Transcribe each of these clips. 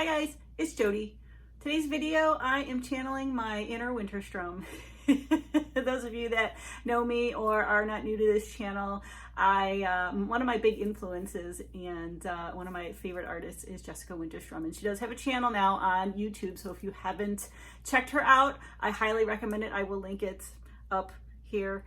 Hi guys, it's Jody. Today's video, I am channeling my inner winter strum. Those of you that know me or are not new to this channel, one of my big influences and one of my favorite artists is Jessica Winterstrom, and she does have a channel now on YouTube. So if you haven't checked her out, I highly recommend it. I will link it up here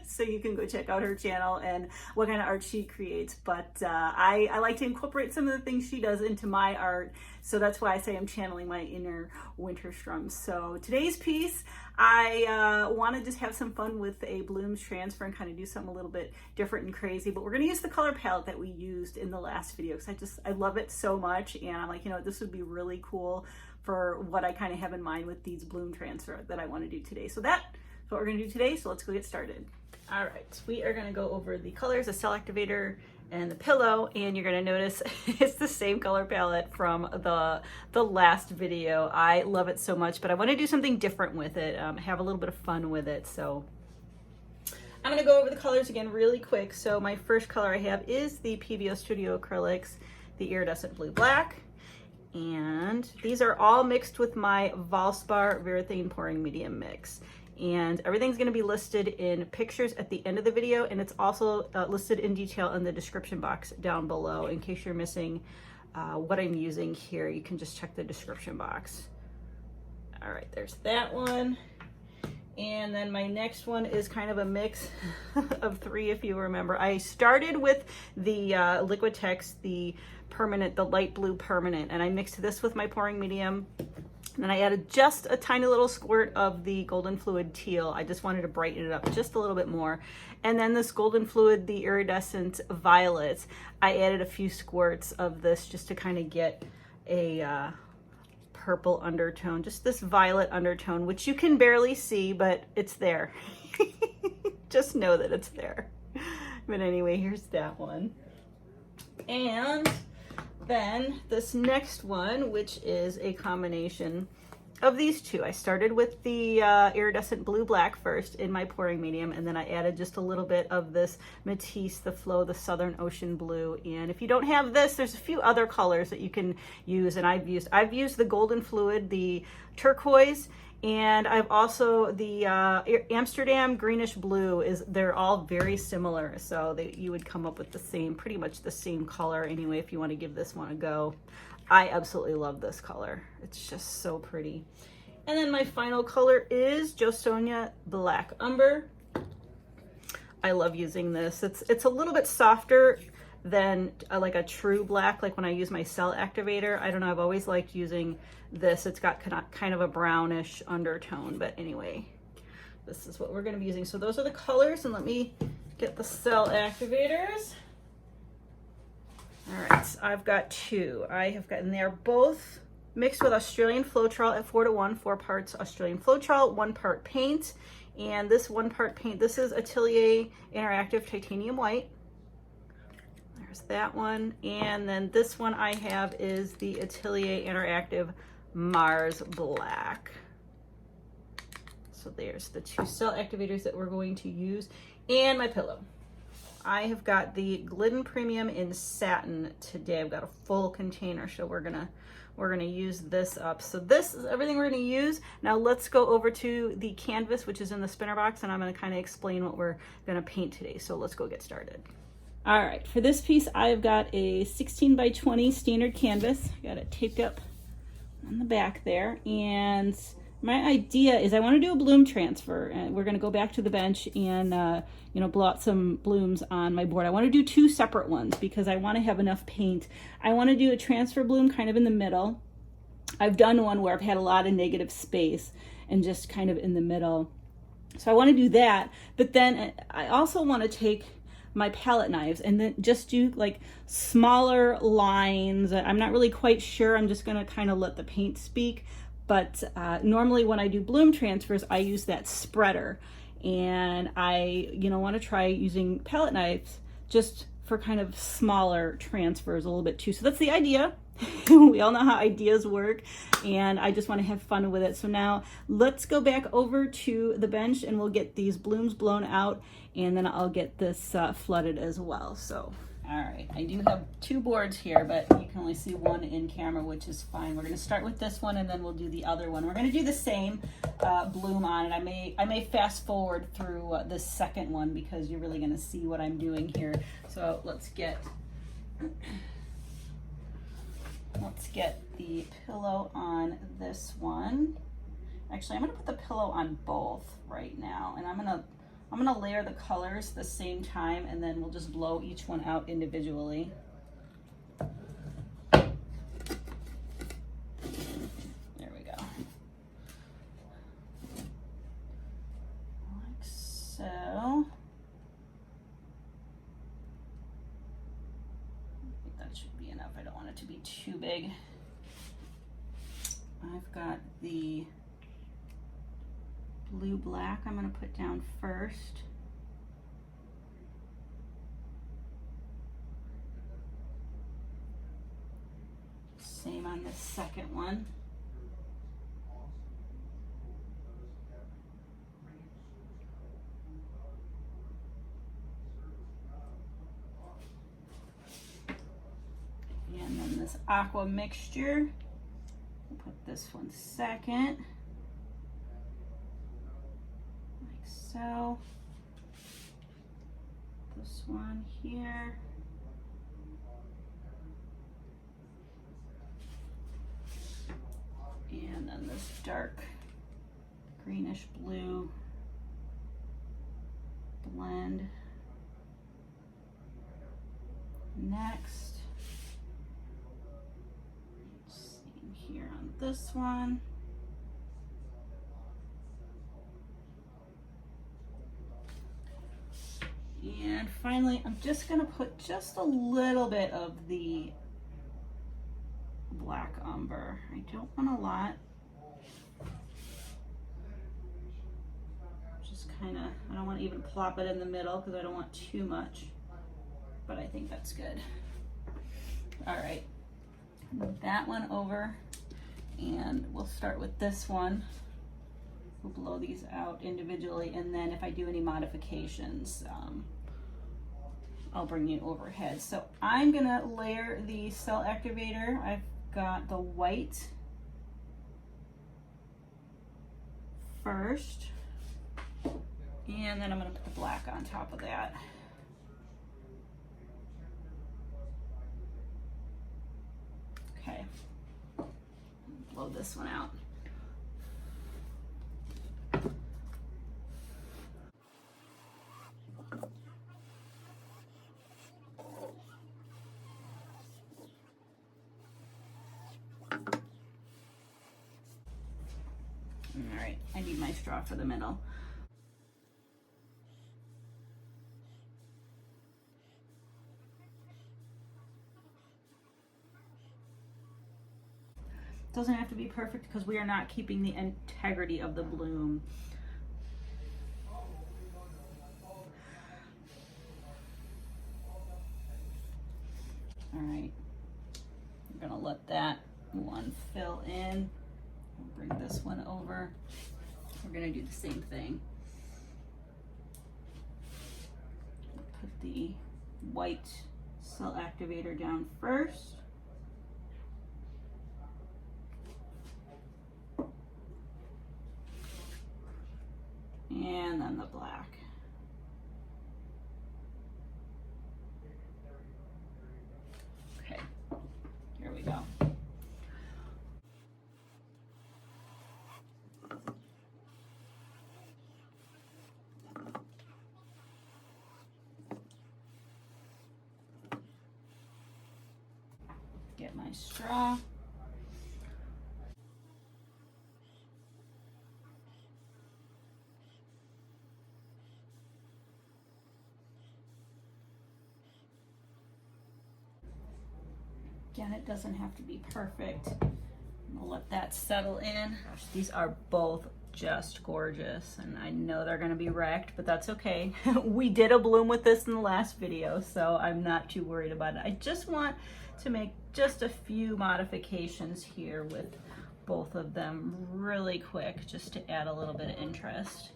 so you can go check out her channel and what kind of art she creates. But I like to incorporate some of the things she does into my art, so that's why I say I'm channeling my inner Winterstrom. So today's piece, I want to just have some fun with a blooms transfer and kind of do something a little bit different and crazy. But we're going to use the color palette that we used in the last video because I love it so much, and I'm like, you know, this would be really cool for what I kind of have in mind with these bloom transfer that I want to do today. So that's what we're going to do today, so let's go get started. All right, we are going to go over the colors, the cell activator, and the pillow, and you're going to notice it's the same color palette from the last video. I love it so much, but I want to do something different with it, have a little bit of fun with it. So I'm going to go over the colors again really quick. So my first color I have is the PBO Studio Acrylics, the iridescent blue black. And these are all mixed with my Valspar Varathane pouring medium mix. And everything's going to be listed in pictures at the end of the video, and it's also listed in detail in the description box down below. In case you're missing what I'm using here, you can just check the description box. All right, there's that one. And then my next one is kind of a mix of three, if you remember. I started with the Liquitex, the permanent, the light blue permanent, and I mixed this with my pouring medium. And then I added just a tiny little squirt of the golden fluid teal. I just wanted to brighten it up just a little bit more. And then this golden fluid, the iridescent violets, I added a few squirts of this just to kind of get a purple undertone, just this violet undertone, which you can barely see, but it's there. Just know that it's there. But anyway, here's that one. And then this next one, which is a combination of these two. I started with the iridescent blue black first in my pouring medium, and then I added just a little bit of this Matisse, the Flow, the Southern Ocean Blue. And if you don't have this, there's a few other colors that you can use, and I've used the golden fluid, the turquoise, and I've also the Amsterdam greenish blue. They're all very similar, so you would come up with the same, pretty much the same color anyway if you want to give this one a go. I absolutely love this color. It's just so pretty. And then my final color is Jo Sonja Black Umber. I love using this. It's a little bit softer than like a true black, like when I use my cell activator. I don't know, I've always liked using this. It's got kind of a brownish undertone, but anyway, this is what we're going to be using. So those are the colors, and let me get the cell activators. All right, so I've got two. And they're both mixed with Australian Floetrol at 4:1, 4 parts Australian Floetrol, 1 part paint. And this 1 part paint, this is Atelier Interactive Titanium White. There's that one. And then this one I have is the Atelier Interactive Mars Black. So there's the two cell activators that we're going to use. And my pillow. I have got the Glidden Premium in Satin today. I've got a full container, so we're gonna use this up. So this is everything we're gonna use. Now let's go over to the canvas, which is in the spinner box, and I'm gonna kind of explain what we're gonna paint today. So let's go get started. All right, for this piece, I've got a 16 by 20 standard canvas. Got it taped up on the back there, and my idea is I want to do a bloom transfer, and we're going to go back to the bench and you know, blow out some blooms on my board. I want to do two separate ones because I want to have enough paint. I want to do a transfer bloom kind of in the middle. I've done one where I've had a lot of negative space and just kind of in the middle. So I want to do that, but then I also want to take my palette knives and then just do like smaller lines. I'm not really quite sure. I'm just going to kind of let the paint speak. But normally when I do bloom transfers, I use that spreader, and I, you know, want to try using palette knives just for kind of smaller transfers a little bit too. So that's the idea. We all know how ideas work, and I just want to have fun with it. So now let's go back over to the bench and we'll get these blooms blown out, and then I'll get this flooded as well. So All right, I do have two boards here, but you can only see one in camera, which is fine. We're gonna start with this one and then we'll do the other one. We're gonna do the same bloom on it. I may fast forward through the second one because you're really gonna see what I'm doing here. So let's get the pillow on this one. Actually, I'm gonna put the pillow on both right now, and I'm gonna layer the colors the same time, and then we'll just blow each one out individually. There we go. Like so. I think that should be enough. I don't want it to be too big. I've got the blue black I'm going to put down first. Same on the second one. And then this aqua mixture, we'll put this one second. So this one here, and then this dark greenish blue blend next. Same here on this one. And finally, I'm just going to put just a little bit of the black umber. I don't want a lot. Just kind of, I don't want to even plop it in the middle because I don't want too much, but I think that's good. All right, move that one over, and we'll start with this one. We'll blow these out individually, and then if I do any modifications, I'll bring you overhead. So I'm gonna layer the cell activator. I've got the white first, and then I'm gonna put the black on top of that. Okay, blow this one out. All right, I need my straw for the middle. Doesn't have to be perfect because we are not keeping the integrity of the bloom. All right, I'm gonna let that one fill in. I'll bring this one over. We're gonna do the same thing. Put the white cell activator down first. And then the black. Okay, here we go. Get my straw. Again, it doesn't have to be perfect. We'll let that settle in. Gosh, these are both just gorgeous, and I know they're gonna be wrecked, but that's okay. We did a bloom with this in the last video, so I'm not too worried about it. I just want to make just a few modifications here with both of them really quick, just to add a little bit of interest.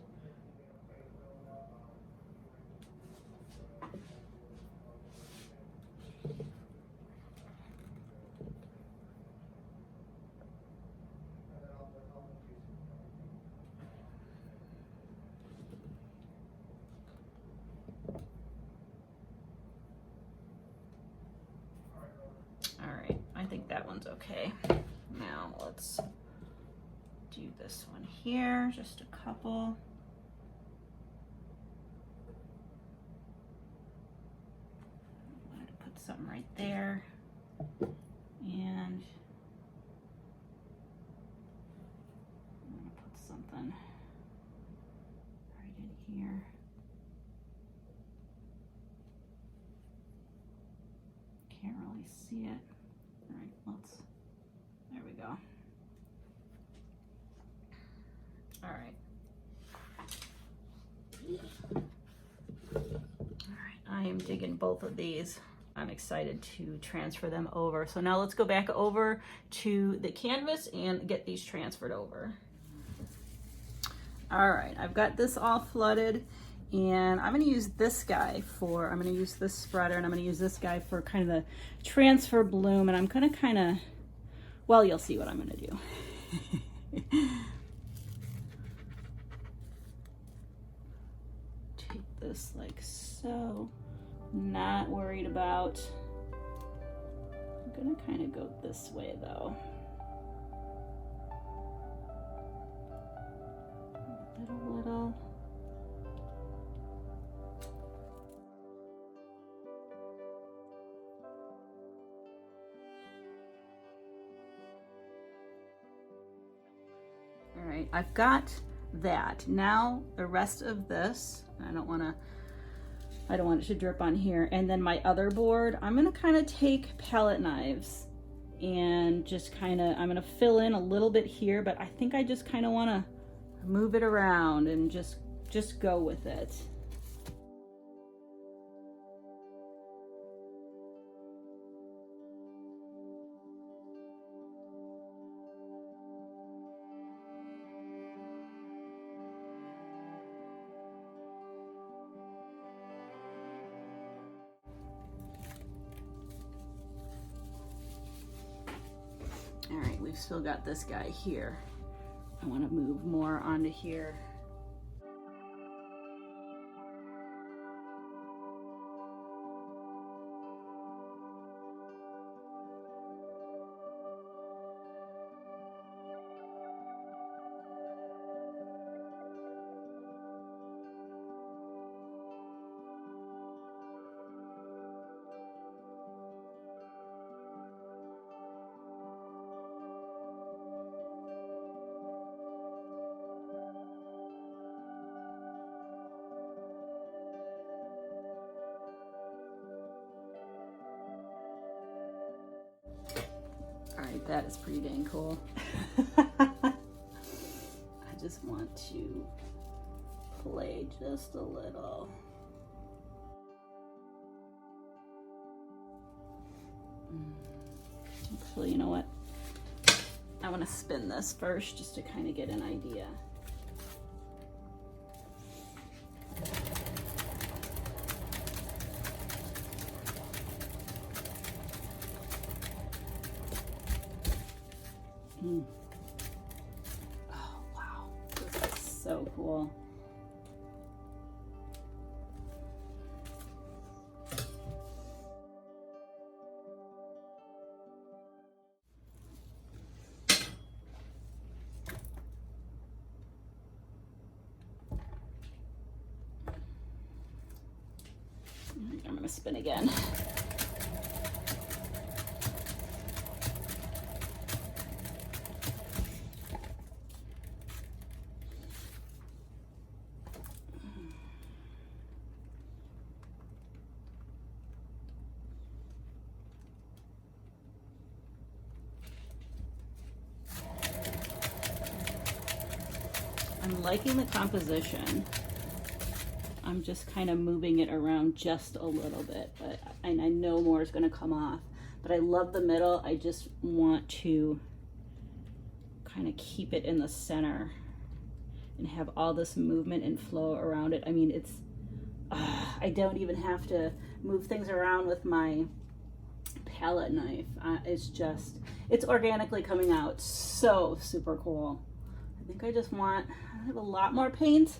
that one's okay. Now let's do this one here, just a couple. I wanted to put something right there, and I'm gonna put something right in here. Can't really see it. All right, there we go. All right. I am digging both of these. I'm excited to transfer them over. So now let's go back over to the canvas and get these transferred over. All right, I've got this all flooded, and I'm gonna use this guy for, I'm gonna use this spreader, and I'm gonna use this guy for kind of the transfer bloom, and I'm gonna kind of, well, you'll see what I'm gonna do. Take this like so, not worried about, I'm gonna kind of go this way though. A little. All right, I've got that. Now the rest of this, I don't want it to drip on here. And then my other board, I'm gonna kind of take palette knives and just kind of, I'm gonna fill in a little bit here, but I think I just kind of want to move it around and just go with it. All right, we've still got this guy here. I want to move more onto here. All right, that is pretty dang cool. I just want to play just a little. Actually, you know what? I want to spin this first just to kind of get an idea. Oh, wow. This is so cool. I'm going to spin again. I'm liking the composition. I'm just kind of moving it around just a little bit, but I know more is going to come off. But I love the middle. I just want to kind of keep it in the center and have all this movement and flow around it. I mean, it's, I don't even have to move things around with my palette knife. It's just, it's organically coming out. So super cool. I think I just want, I have a lot more paint.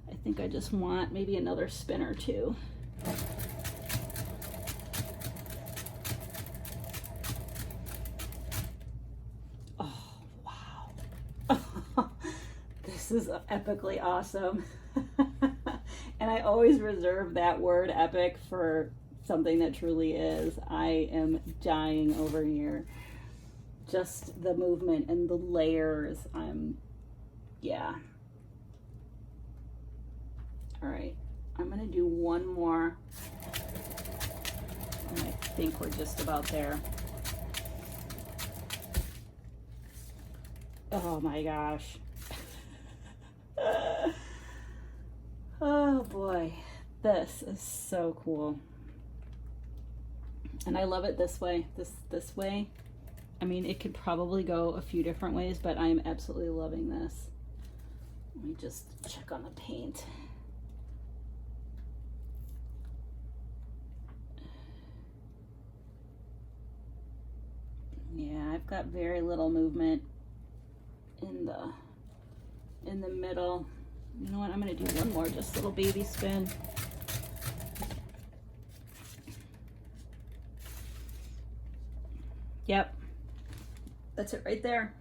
I think I just want maybe another spin or two. This is epically awesome. And I always reserve that word epic for something that truly is. I am dying over here. Just the movement and the layers. Yeah. All right, I'm gonna do one more. And I think we're just about there. Oh my gosh. Oh boy, this is so cool. And I love it this way, this way. I mean, it could probably go a few different ways, but I'm absolutely loving this. Let me just check on the paint. Yeah, I've got very little movement in the middle. You know what, I'm gonna do one more, just a little baby spin. Yep, that's it right there.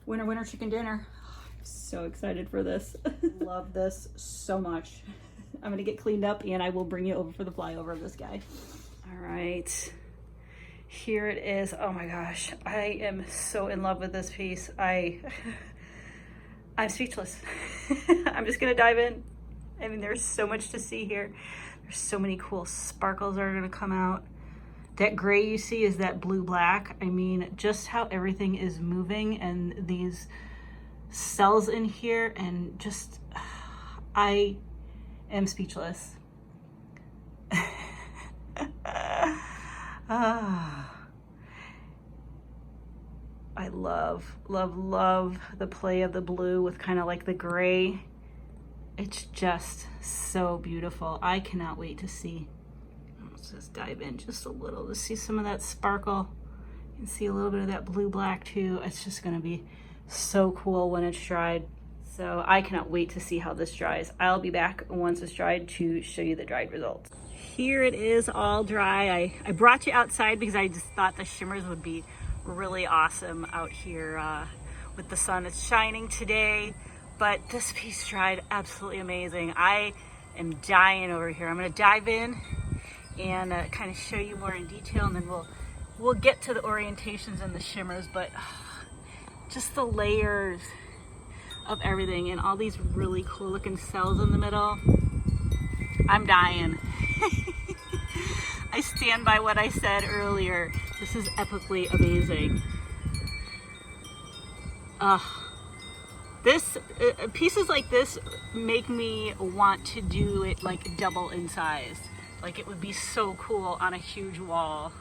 Winner, winner, chicken dinner. I'm so excited for this. Love this so much. I'm gonna get cleaned up and I will bring you over for the flyover of this guy. All right, here it is. Oh my gosh, I am so in love with this piece. I'm speechless. I'm just gonna dive in. I mean, there's so much to see here. There's so many cool sparkles that are gonna come out. That gray you see is that blue black. I mean, just how everything is moving and these cells in here, and just, I am speechless. I love, love, love the play of the blue with kind of like the gray. It's just so beautiful. I cannot wait to see. Let's just dive in just a little to see some of that sparkle. You can see a little bit of that blue black too. It's just gonna be so cool when it's dried. So I cannot wait to see how this dries. I'll be back once it's dried to show you the dried results. Here it is all dry. I brought you outside because I just thought the shimmers would be really awesome out here with the sun. It's shining today, but this piece dried absolutely amazing. I am dying over here. I'm gonna dive in and kind of show you more in detail, and then we'll get to the orientations and the shimmers, but just the layers of everything and all these really cool looking cells in the middle. I'm dying. I stand by what I said earlier. This is epically amazing. Pieces like this make me want to do it like double in size. Like, it would be so cool on a huge wall.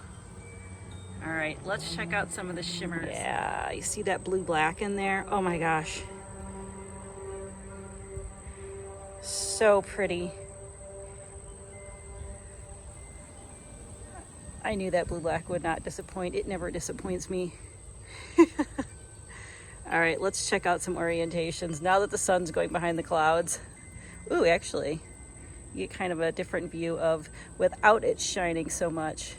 All right, let's check out some of the shimmers. Yeah, you see that blue black in there? Oh my gosh. So pretty. I knew that blue black would not disappoint. It never disappoints me. All right, let's check out some orientations now that the sun's going behind the clouds. Ooh, actually, you get kind of a different view of without it shining so much.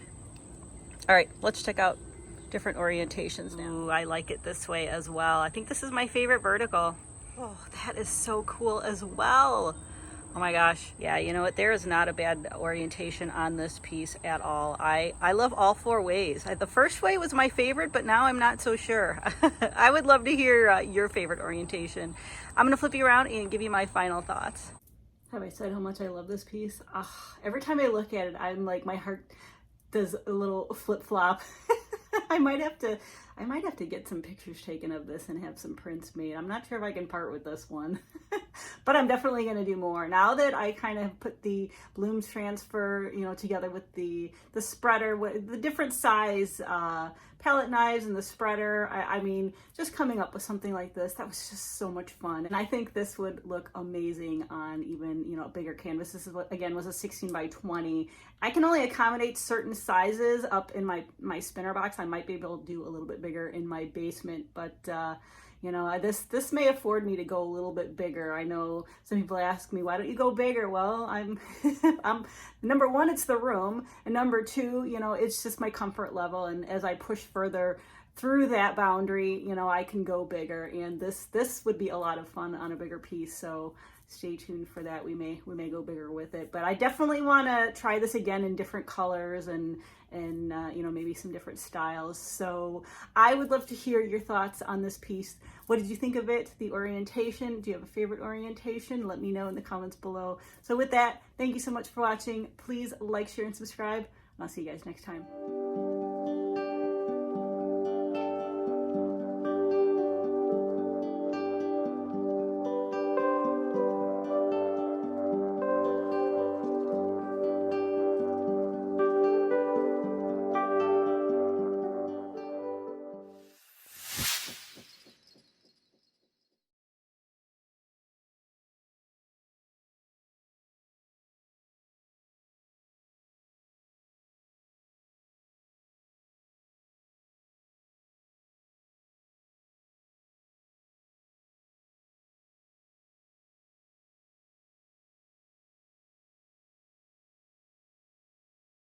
All right, let's check out different orientations now. Ooh, I like it this way as well. I think this is my favorite vertical. Oh, that is so cool as well. Oh my gosh. Yeah, you know what? There is not a bad orientation on this piece at all. I love all four ways. The first way was my favorite, but now I'm not so sure. I would love to hear your favorite orientation. I'm going to flip you around and give you my final thoughts. Have I said how much I love this piece? Every time I look at it, I'm like, my heart does a little flip-flop. I might have to get some pictures taken of this and have some prints made. I'm not sure if I can part with this one, but I'm definitely going to do more. Now that I kind of put the blooms transfer, you know, together with the spreader, with the different size palette knives and the spreader, I mean, just coming up with something like this, that was just so much fun. And I think this would look amazing on even, you know, a bigger canvas. This is what, again, was a 16 by 20. I can only accommodate certain sizes up in my spinner box. I might be able to do a little bit bigger in my basement, but you know, this may afford me to go a little bit bigger. I know some people ask me, why don't you go bigger? Well, I'm number one, it's the room, and number two, you know, it's just my comfort level. And as I push further through that boundary, you know, I can go bigger, and this would be a lot of fun on a bigger piece. So stay tuned for that. We may go bigger with it, but I definitely want to try this again in different colors and you know, maybe some different styles. So I would love to hear your thoughts on this piece. What did you think of it? The orientation? Do you have a favorite orientation? Let me know in the comments below. So with that, thank you so much for watching. Please like, share, and subscribe. And I'll see you guys next time.